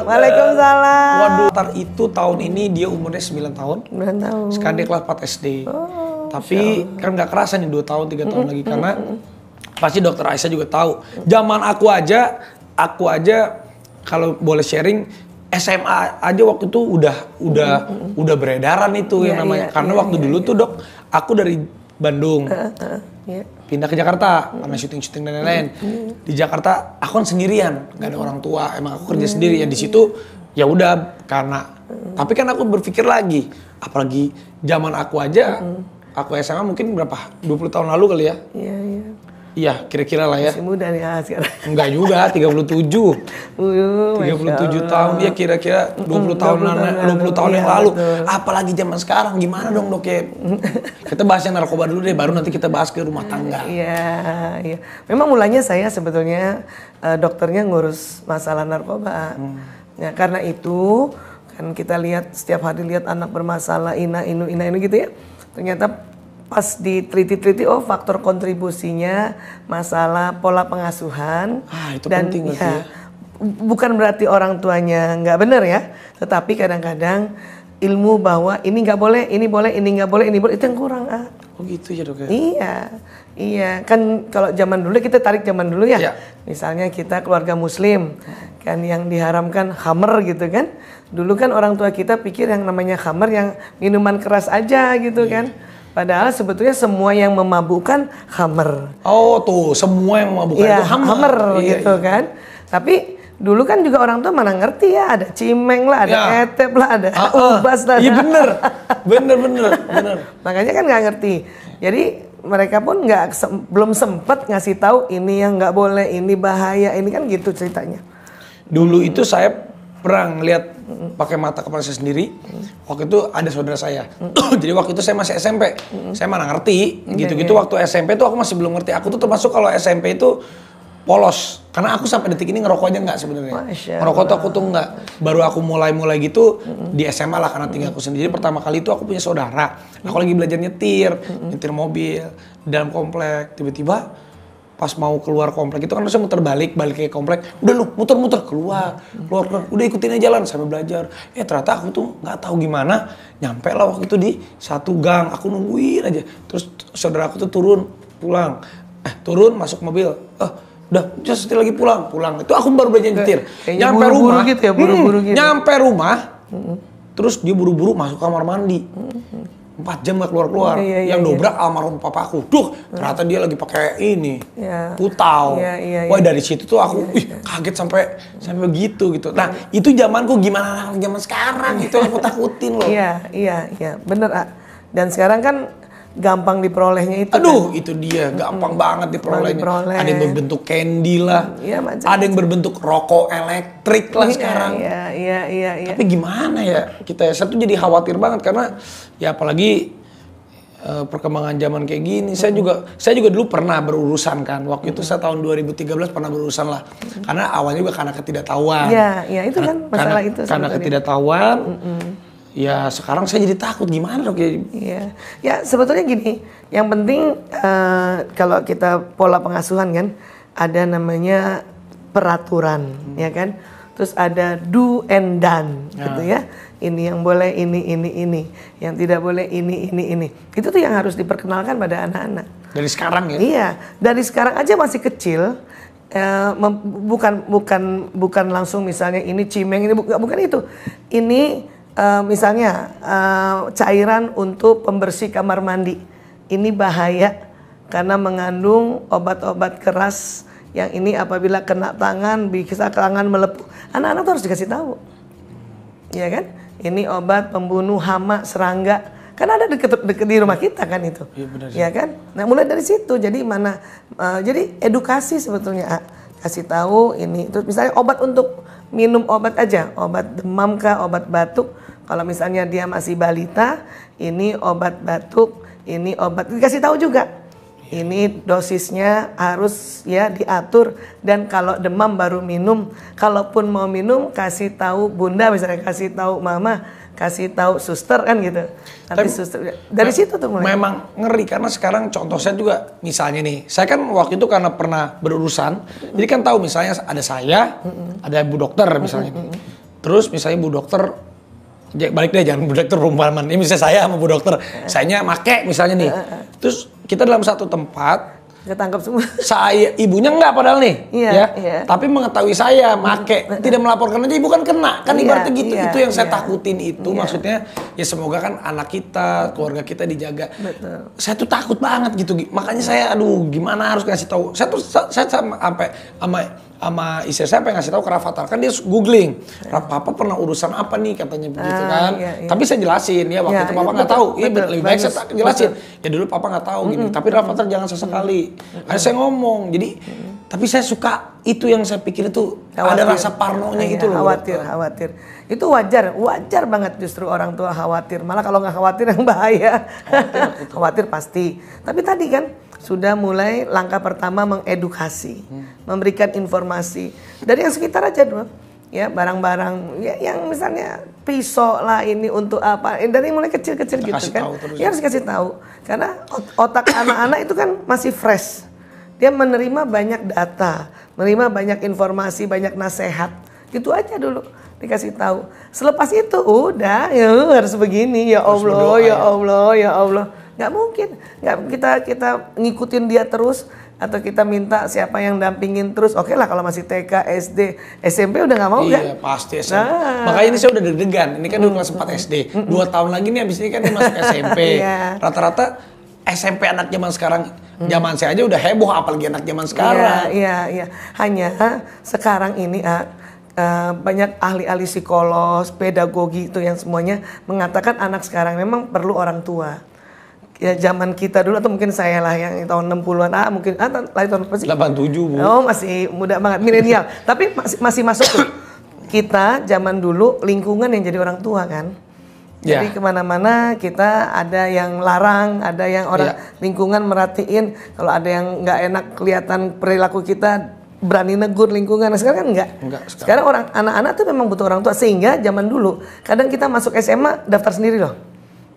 Waalaikumsalam. Waduh, ntar itu tahun ini dia umurnya 9 tahun. 9 tahun. Sekarang dia kelas 4 SD. Oh, tapi kan nggak kerasa nih 2 tahun, 3 tahun lagi. Karena pasti dokter Aisyah juga tahu. Zaman aku aja kalau boleh sharing, SMA aja waktu itu udah beredaran itu yang namanya. Karena waktu dulu tuh dok, aku dari Bandung. Pindah ke Jakarta karena syuting dan lain-lain. Di Jakarta aku kan sendirian, nggak ada orang tua. Emang aku kerja sendiri ya di situ. Ya udah karena. Tapi kan aku berpikir lagi, apalagi zaman aku aja, aku SMA mungkin berapa? 20 tahun lalu kali ya? Iya, kira-kira lah ya. Masih muda nih sekarang. Enggak juga, 37. 37 tahun dia kira-kira 20 tahun yang lalu. Betul. Apalagi zaman sekarang gimana dong dok ya? Kita bahas yang narkoba dulu deh, baru nanti kita bahas ke rumah tangga. Iya. Memang mulanya saya sebetulnya dokternya ngurus masalah narkoba. Ya, karena itu kan kita lihat setiap hari lihat anak bermasalah ina inu gitu ya. Ternyata pas diteliti-teliti, oh faktor kontribusinya masalah pola pengasuhan. Itu dan penting ya. Bukan berarti orang tuanya nggak benar ya, tetapi kadang-kadang ilmu bahwa ini nggak boleh, ini boleh, ini nggak boleh, ini boleh, itu yang kurang. Oh gitu ya dok ya? Iya. Kan kalau zaman dulu kita tarik zaman dulu ya. Misalnya kita keluarga muslim, kan yang diharamkan khamr gitu kan. Dulu kan orang tua kita pikir yang namanya khamr yang minuman keras aja gitu kan. Padahal sebetulnya semua yang memabukkan khamr. Oh tuh, semua yang memabukkan itu khamr gitu kan. Tapi dulu kan juga orang tua mana ngerti ya, ada cimeng lah, ada etep lah, ada ubas lah. Iya bener. Makanya kan nggak ngerti. Jadi mereka pun belum sempat ngasih tahu ini yang nggak boleh, ini bahaya, ini kan gitu ceritanya. Dulu itu saya pernah ngeliat pakai mata kepala saya sendiri. Waktu itu ada saudara saya. Jadi waktu itu saya masih SMP. Saya mana ngerti. Gitu-gitu waktu SMP tuh aku masih belum ngerti. Aku tuh termasuk kalau SMP itu polos. Karena aku sampai detik ini ngerokok aja enggak sebenarnya. Ngerokok tuh aku tuh enggak. Baru aku mulai gitu di SMA lah karena tinggal aku sendiri. Pertama kali itu aku punya saudara. Aku lagi belajar nyetir mobil di dalam komplek. Tiba-tiba pas mau keluar komplek itu kan harusnya muter balik ke komplek. Udah lu muter keluar. Udah ikutin aja jalan sampai belajar. Ternyata aku tuh nggak tahu gimana nyampe lah waktu itu di satu gang. Aku nungguin aja. Terus saudara aku tuh turun masuk mobil. Udah setir lagi pulang. Itu aku baru belajar nyetir. Nyampe rumah gitu ya, buru-buru gitu. Nyampe rumah. Terus dia buru-buru masuk kamar mandi. 4 jam gak keluar-keluar. Yang dobrak almarhum papaku. Ternyata dia lagi pakai ini. Putau. Wah, dari situ tuh aku kaget sampai begitu gitu. Nah, itu zamanku gimana zaman sekarang itu aku takutin loh. Iya. Bener, Dan sekarang kan gampang diperolehnya itu. Itu dia, gampang banget diperolehnya. Ada yang berbentuk candy lah. Ada yang berbentuk rokok elektrik lah sekarang. Iya. Tapi gimana ya saya tuh jadi khawatir banget karena ya apalagi perkembangan zaman kayak gini. Saya juga dulu pernah berurusan kan. Waktu itu saya tahun 2013 pernah berurusan lah. Karena awalnya juga karena ketidaktahuan. Iya, itu kan masalah itu. Karena ketidaktahuan. Ya sekarang saya jadi takut gimana dok ya? Ya sebetulnya gini, yang penting kalau kita pola pengasuhan kan ada namanya peraturan, ya kan? Terus ada do and done, gitu ya. Ini yang boleh, ini, yang tidak boleh ini. Itu tuh yang harus diperkenalkan pada anak-anak. Dari sekarang ya? Iya, dari sekarang aja masih kecil. Bukan langsung misalnya ini cimeng, ini bukan itu. Ini misalnya cairan untuk pembersih kamar mandi ini bahaya karena mengandung obat-obat keras yang ini apabila kena tangan bisa tangan melepuh. Anak-anak tuh harus dikasih tahu, ya kan? Ini obat pembunuh hama, serangga, kan ada deket di rumah kita kan itu, ya kan? Nah mulai dari situ jadi jadi edukasi sebetulnya kasih tahu ini. Terus misalnya obat untuk minum obat aja, obat demam kah, obat batuk. Kalau misalnya dia masih balita, ini obat batuk, ini obat dikasih tahu juga. Ini dosisnya harus ya diatur dan kalau demam baru minum. Kalaupun mau minum kasih tahu bunda misalnya, kasih tahu mama, kasih tahu suster kan gitu. Tapi suster dari situ tuh mulai. Memang ngeri karena sekarang contoh saya juga misalnya nih, saya kan waktu itu karena pernah berurusan, jadi kan tahu misalnya ada saya, ada ibu dokter misalnya. Terus misalnya Bu Dokter, balik deh jangan Bu Dokter perumpamaan. Ini misalnya saya sama Bu Dokter, sayanya make misalnya nih. Terus kita dalam satu tempat, ketangkap semua. Saya ibunya enggak padahal nih, Iya. Tapi mengetahui saya make, tidak melaporkan aja ibu kan kena, kan ibaratnya gitu. Itu yang saya takutin itu, maksudnya ya semoga kan anak kita, keluarga kita dijaga. Betul. Saya tuh takut banget gitu, makanya saya aduh gimana harus ngasih tahu. Saya sampai sama istri saya pengen ngasih tahu ke Rafathar, kan dia googling, Papa pernah urusan apa nih katanya begitu kan. Tapi saya jelasin ya waktu itu Papa nggak tahu. Iya lebih baik saya jelasin. Ya dulu Papa nggak tahu gini, tapi Rafathar jangan sesekali. Akhirnya saya ngomong, jadi tapi saya suka itu yang saya pikir itu ada rasa parnonya gitu loh. Khawatir. Itu wajar banget justru orang tua khawatir. Malah kalau nggak khawatir yang bahaya. Khawatir pasti. Tapi tadi kan sudah mulai langkah pertama mengedukasi, memberikan informasi dari yang sekitar aja dulu. Ya barang-barang ya, yang misalnya pisau lah ini untuk apa, dari mulai kecil-kecil gitu kan. Ya harus kasih tahu. Karena otak anak-anak itu kan masih fresh. Dia menerima banyak data, menerima banyak informasi, banyak nasihat. Gitu aja dulu dikasih tahu. Selepas itu udah ya harus begini, ya Allah. Nggak mungkin, kita ngikutin dia terus atau kita minta siapa yang dampingin terus. Oke lah kalau masih TK, SD, SMP udah nggak mau kan? Iya pasti SMP. Makanya ini saya udah deg-degan. Ini kan udah kelas 4 SD. 2 tahun lagi nih abis ini kan dia masuk SMP. Rata-rata SMP anak zaman sekarang, zaman saya aja udah heboh apalagi anak zaman sekarang. Iya. Hanya sekarang ini banyak ahli-ahli psikolog, pedagogi itu yang semuanya mengatakan anak sekarang memang perlu orang tua. Ya zaman kita dulu atau mungkin saya lah yang tahun 60-an, mungkin lahir tahun apa sih? 87 Bu. Oh masih muda banget, milenial. Tapi masih masuk tuh. Kita zaman dulu lingkungan yang jadi orang tua kan. Jadi kemana-mana kita ada yang larang, ada yang orang lingkungan merhatiin. Kalau ada yang nggak enak kelihatan perilaku kita, berani negur lingkungan. Nah, sekarang kan enggak. Sekarang anak-anak tuh memang butuh orang tua. Sehingga zaman dulu kadang kita masuk SMA daftar sendiri loh.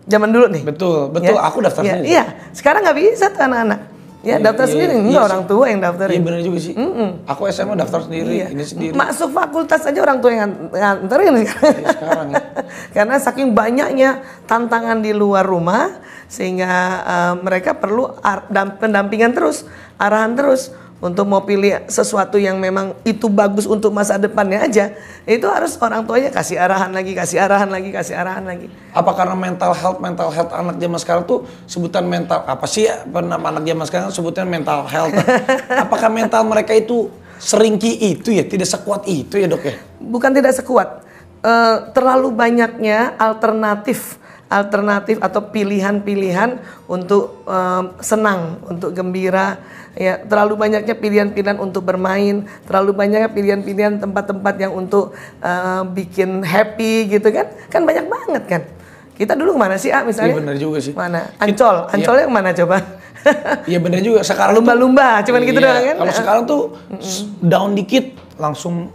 Zaman dulu nih. Betul. Aku daftar sendiri. Iya, sekarang nggak bisa tuh anak-anak. Ya daftar sendiri, enggak orang tua yang daftarin. Iya benar juga sih. Aku SMA daftar sendiri, ini sendiri. Masuk fakultas aja orang tua yang nganterin sekarang ya. Karena saking banyaknya tantangan di luar rumah sehingga mereka perlu pendampingan terus, arahan terus. Untuk mau pilih sesuatu yang memang itu bagus untuk masa depannya aja, itu harus orang tuanya kasih arahan lagi. Apa karena mental health anak zaman sekarang tuh sebutan mental apa sih ya? Anak zaman sekarang sebutan mental health. Apakah mental mereka itu seringki itu ya, tidak sekuat itu ya Dok ya? Bukan tidak sekuat, terlalu banyaknya alternatif atau pilihan-pilihan untuk senang, untuk gembira. Ya, terlalu banyaknya pilihan-pilihan untuk bermain, terlalu banyaknya pilihan-pilihan tempat-tempat yang untuk bikin happy gitu kan banyak banget kan. Kita dulu kemana sih misalnya? Iya benar juga sih. Mana? Ancolnya kemana coba? Iya benar juga. Sekarang lumba-lumba, cuman gitu doang kan? Kalau sekarang tuh down dikit langsung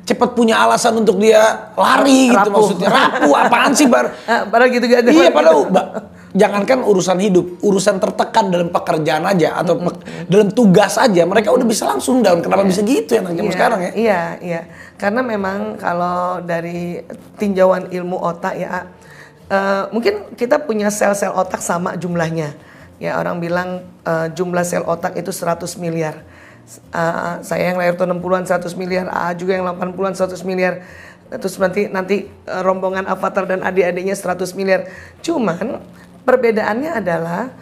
cepat punya alasan untuk dia lari gitu maksudnya. Rapuh apaan sih padahal gitu gak ada. Iya padahal jangankan urusan hidup, urusan tertekan dalam pekerjaan aja atau dalam tugas aja mereka udah bisa langsung down. Kenapa bisa gitu ya anak zaman sekarang ya? Iya. Karena memang kalau dari tinjauan ilmu otak ya, mungkin kita punya sel-sel otak sama jumlahnya. Ya orang bilang jumlah sel otak itu 100 miliar. Saya yang lahir tahun 60-an 100 miliar, juga yang 80-an 100 miliar. Terus nanti rombongan Avatar dan adik-adiknya 100 miliar. Cuman perbedaannya adalah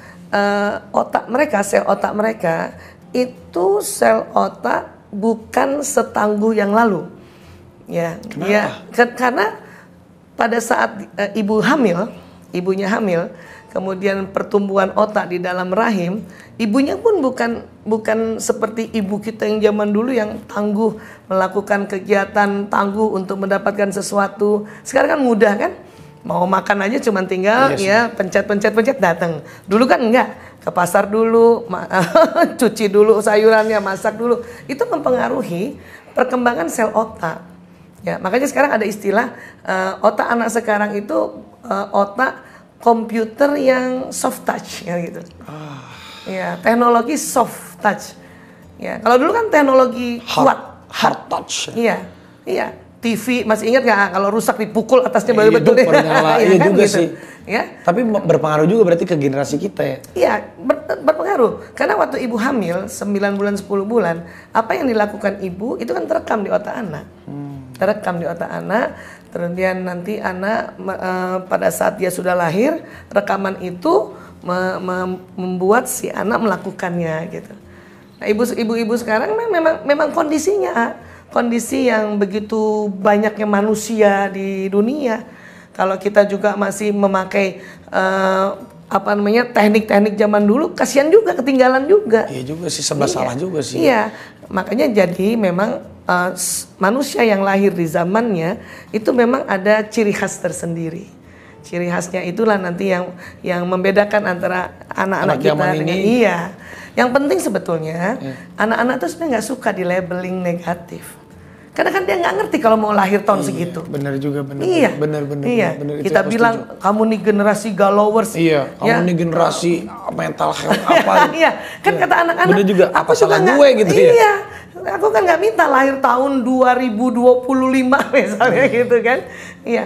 sel otak mereka itu sel otak bukan setangguh yang lalu. Ya, karena pada saat ibunya hamil, kemudian pertumbuhan otak di dalam rahim, ibunya pun bukan seperti ibu kita yang zaman dulu yang tangguh melakukan kegiatan, tangguh untuk mendapatkan sesuatu. Sekarang kan mudah kan? Mau makan aja cuma tinggal pencet datang. Dulu kan enggak, ke pasar dulu, cuci dulu sayurannya, masak dulu. Itu mempengaruhi perkembangan sel otak. Ya, makanya sekarang ada istilah otak anak sekarang itu otak komputer yang soft touch ya gitu. Ya, teknologi soft touch. Ya, kalau dulu kan teknologi hard touch. Iya. TV, masih ingat nggak kalau rusak dipukul atasnya baru Iya, betul baru nyala. Iya kan, juga gitu. sih. Ya. Tapi berpengaruh juga berarti ke generasi kita ya. Iya, berpengaruh. Karena waktu ibu hamil 9 bulan 10 bulan, apa yang dilakukan ibu itu kan terekam di otak anak. Terekam di otak anak, kemudian nanti anak pada saat dia sudah lahir, rekaman itu membuat si anak melakukannya gitu. Nah, ibu-ibu sekarang memang kondisi yang begitu banyaknya manusia di dunia. Kalau kita juga masih memakai teknik-teknik zaman dulu, kasihan juga, ketinggalan juga. Iya juga sih, serba salah juga sih. Iya, makanya jadi memang manusia yang lahir di zamannya itu memang ada ciri khas tersendiri. Ciri khasnya itulah nanti yang membedakan antara anak-anak kita dengan iya. Yang penting sebetulnya anak-anak itu sebenarnya nggak suka di labeling negatif. Karena kan dia nggak ngerti kalau mau lahir tahun segitu. Bener juga, bener. Iya, bener, iya. Bener, Kita bilang kamu nih generasi galowers. Iya, kamu nih generasi mental health apa? Iya, kan kata anak-anak. Bener juga, apa salah gue gitu ya? Iya, aku kan nggak minta lahir tahun 2025 misalnya gitu kan. Iya.